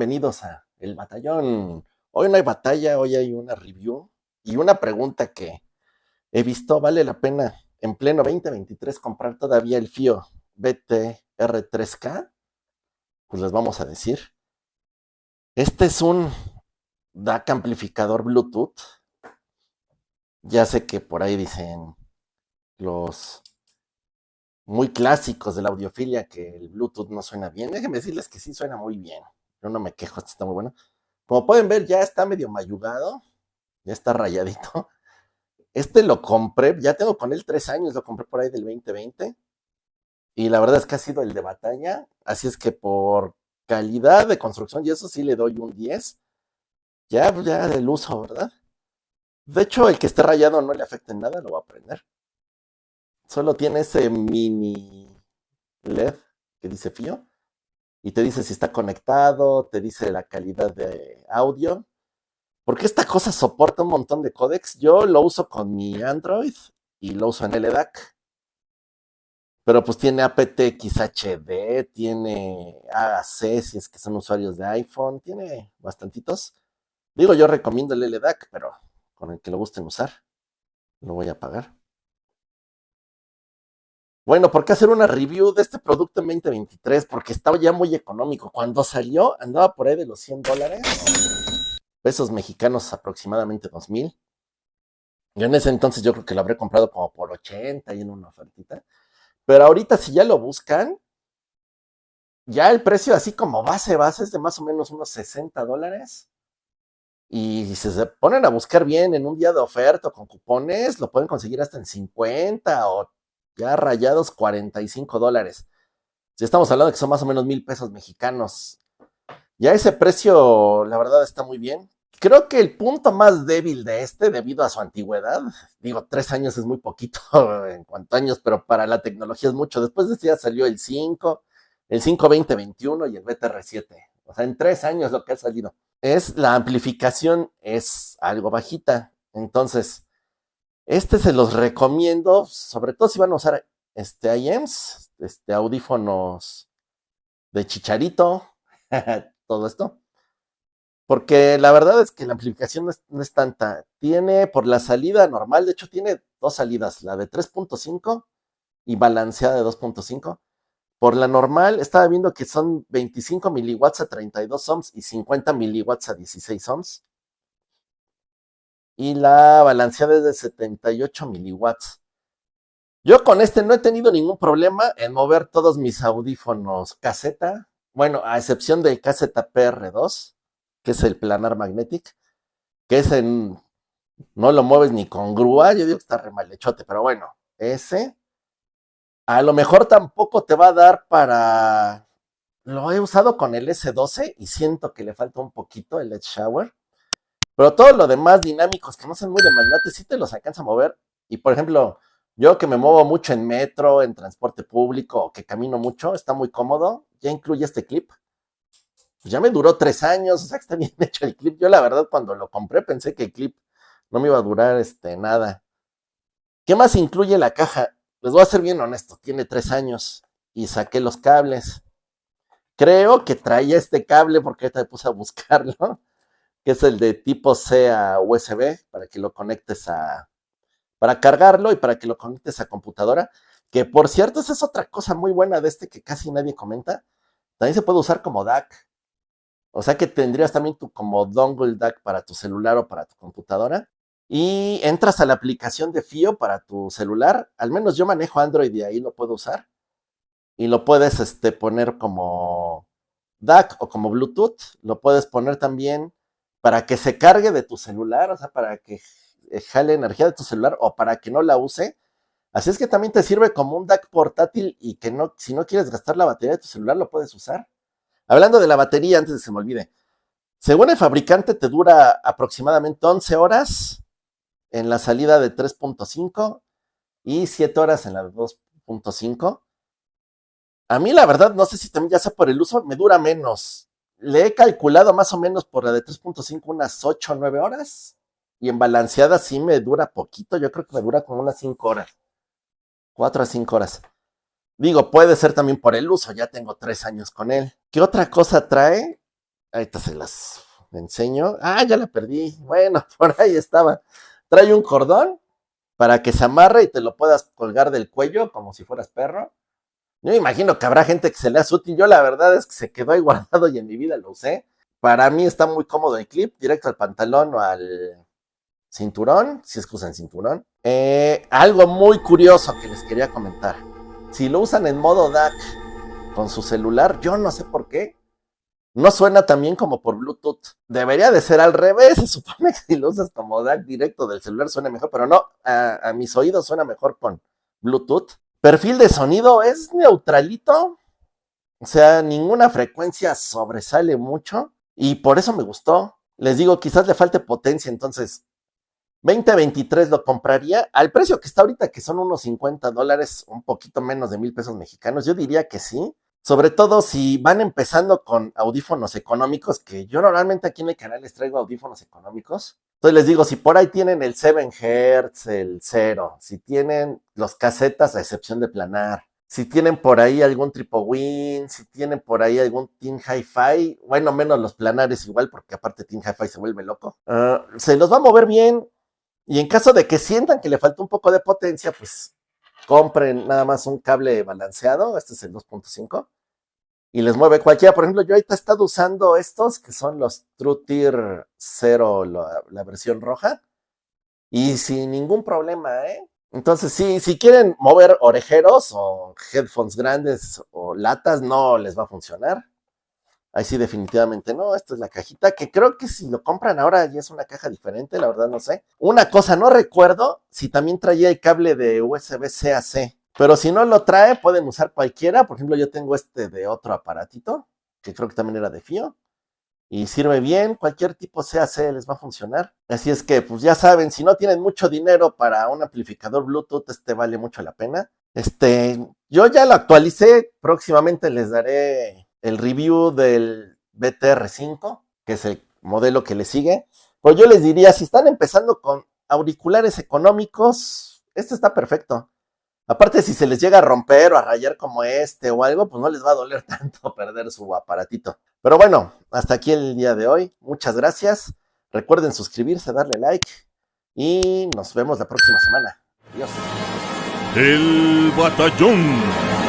Bienvenidos a El Batallón. Hoy no hay batalla, hoy hay una review y una pregunta que he visto, ¿vale la pena en pleno 2023 comprar todavía el FIO BTR3K? Pues les vamos a decir. Este es un DAC amplificador Bluetooth. Ya sé que por ahí dicen los muy clásicos de la audiofilia que el Bluetooth no suena bien. Déjenme decirles que sí suena muy bien. Yo no me quejo, esto está muy bueno. Como pueden ver, ya está medio mayugado, ya está rayadito. Este lo compré, ya tengo con él 3 años, lo compré por ahí del 2020 y la verdad es que ha sido el de batalla, así es que por calidad de construcción y eso sí le doy un 10, ya, pues ya del uso, ¿verdad? De hecho, el que esté rayado no le afecta en nada, lo va a prender. Solo tiene ese mini LED que dice FIO y te dice si está conectado, te dice la calidad de audio. Porque esta cosa soporta un montón de códecs. Yo lo uso con mi Android y lo uso en LDAC. Pero pues tiene aptX HD, tiene AAC si es que son usuarios de iPhone, tiene bastantitos. Digo, yo recomiendo el LDAC, pero con el que lo gusten usar, lo voy a pagar. Bueno, ¿por qué hacer una review de este producto en 2023? Porque estaba ya muy económico. Cuando salió, andaba por ahí de los $100, pesos mexicanos aproximadamente 2,000. Yo en ese entonces yo creo que lo habré comprado como por 80 y en una ofertita. Pero ahorita si ya lo buscan, ya el precio así como base es de más o menos unos $60. Y si se ponen a buscar bien en un día de oferta o con cupones, lo pueden conseguir hasta en 50 o ya rayados $45. Si estamos hablando de que son más o menos 1,000 pesos mexicanos. Ya ese precio, la verdad, está muy bien. Creo que el punto más débil de este, debido a su antigüedad, digo, 3 años es muy poquito en cuanto a años, pero para la tecnología es mucho. Después de este ya salió el 5, el 5 2021 y el BTR7. O sea, en 3 años lo que ha salido. La amplificación es algo bajita. Entonces, este se los recomiendo, sobre todo si van a usar IEMs, audífonos de chicharito, todo esto. Porque la verdad es que la amplificación no es tanta. Tiene por la salida normal, de hecho tiene dos salidas, la de 3.5 y balanceada de 2.5. Por la normal estaba viendo que son 25 miliwatts a 32 ohms y 50 miliwatts a 16 ohms. Y la balanceada es de 78 miliwatts. Yo con este no he tenido ningún problema en mover todos mis audífonos caseta. Bueno, a excepción del caseta PR2, que es el planar magnetic, que no lo mueves ni con grúa, yo digo que está re mal hechote, pero bueno, ese a lo mejor tampoco te va a dar para. Lo he usado con el S12 y siento que le falta un poquito el Edge Shower, pero todo lo demás dinámicos que no son muy demandantes sí te los alcanza a mover. Y por ejemplo, yo que me muevo mucho en metro, en transporte público, o que camino mucho, está muy cómodo, ya incluye este clip. Pues ya me duró 3 años, o sea que está bien hecho el clip. Yo la verdad cuando lo compré pensé que el clip no me iba a durar nada. ¿Qué más incluye la caja? Les voy a ser bien honesto, tiene 3 años y saqué los cables. Creo que traía este cable porque ahorita me puse a buscarlo, que es el de tipo C a USB, para que lo conectes para cargarlo y para que lo conectes a computadora. Que por cierto, esa es otra cosa muy buena de que casi nadie comenta. También se puede usar como DAC. O sea que tendrías también tu como dongle DAC para tu celular o para tu computadora. Y entras a la aplicación de FIO para tu celular. Al menos yo manejo Android y ahí lo puedo usar. Y lo puedes poner como DAC o como Bluetooth. Lo puedes poner también para que se cargue de tu celular, o sea, para que jale energía de tu celular o para que no la use. Así es que también te sirve como un DAC portátil y que no, si no quieres gastar la batería de tu celular, lo puedes usar. Hablando de la batería, antes de que se me olvide, según el fabricante te dura aproximadamente 11 horas en la salida de 3.5 y 7 horas en la de 2.5. A mí la verdad, no sé si también ya sea por el uso, me dura menos. Le he calculado más o menos por la de 3.5 unas 8 o 9 horas. Y en balanceada sí me dura poquito, yo creo que me dura como unas 5 horas. 4 a 5 horas. Digo, puede ser también por el uso, ya tengo 3 años con él. ¿Qué otra cosa trae? Ahorita se las enseño. Ah, ya la perdí. Bueno, por ahí estaba. Trae un cordón para que se amarre y te lo puedas colgar del cuello como si fueras perro. Yo me imagino que habrá gente que se le hace útil. Yo la verdad es que se quedó ahí guardado y en mi vida lo usé. Para mí está muy cómodo el clip, directo al pantalón o al cinturón, si es que usan cinturón. Algo muy curioso que les quería comentar. Si lo usan en modo DAC con su celular, yo no sé por qué, no suena tan bien como por Bluetooth. Debería de ser al revés. Se supone que si lo usas como DAC directo del celular suena mejor, pero no, a mis oídos suena mejor con Bluetooth. Perfil de sonido es neutralito, o sea, ninguna frecuencia sobresale mucho y por eso me gustó. Les digo, quizás le falte potencia, entonces 2023 lo compraría al precio que está ahorita, que son unos $50, un poquito menos de 1,000 pesos mexicanos. Yo diría que sí. Sobre todo si van empezando con audífonos económicos, que yo normalmente aquí en el canal les traigo audífonos económicos. Entonces les digo, si por ahí tienen el 7 Hz, el 0, si tienen los casetas a excepción de planar, si tienen por ahí algún TripoWin, si tienen por ahí algún Team Hi-Fi, bueno, menos los planares igual, porque aparte Team Hi-Fi se vuelve loco, se los va a mover bien. Y en caso de que sientan que le falta un poco de potencia, pues compren nada más un cable balanceado, este es el 2.5, y les mueve cualquiera. Por ejemplo, yo ahorita he estado usando estos, que son los TrueTier 0, la versión roja, y sin ningún problema, ¿eh? Entonces, sí, si quieren mover orejeros o headphones grandes o latas, no les va a funcionar. Ahí sí, definitivamente no. Esta es la cajita, que creo que si lo compran ahora ya es una caja diferente, la verdad no sé. Una cosa, no recuerdo si también traía el cable de USB-C a C, pero si no lo trae, pueden usar cualquiera. Por ejemplo, yo tengo este de otro aparatito, que creo que también era de FIO, y sirve bien. Cualquier tipo C les va a funcionar. Así es que, pues ya saben, si no tienen mucho dinero para un amplificador Bluetooth, este vale mucho la pena. Yo ya lo actualicé, próximamente les daré el review del BTR5, que es el modelo que le sigue. Pero yo les diría, si están empezando con auriculares económicos, este está perfecto. Aparte, si se les llega a romper o a rayar como este o algo, pues no les va a doler tanto perder su aparatito. Pero bueno, hasta aquí el día de hoy. Muchas gracias. Recuerden suscribirse, darle like y nos vemos la próxima semana. Adiós. El batallón.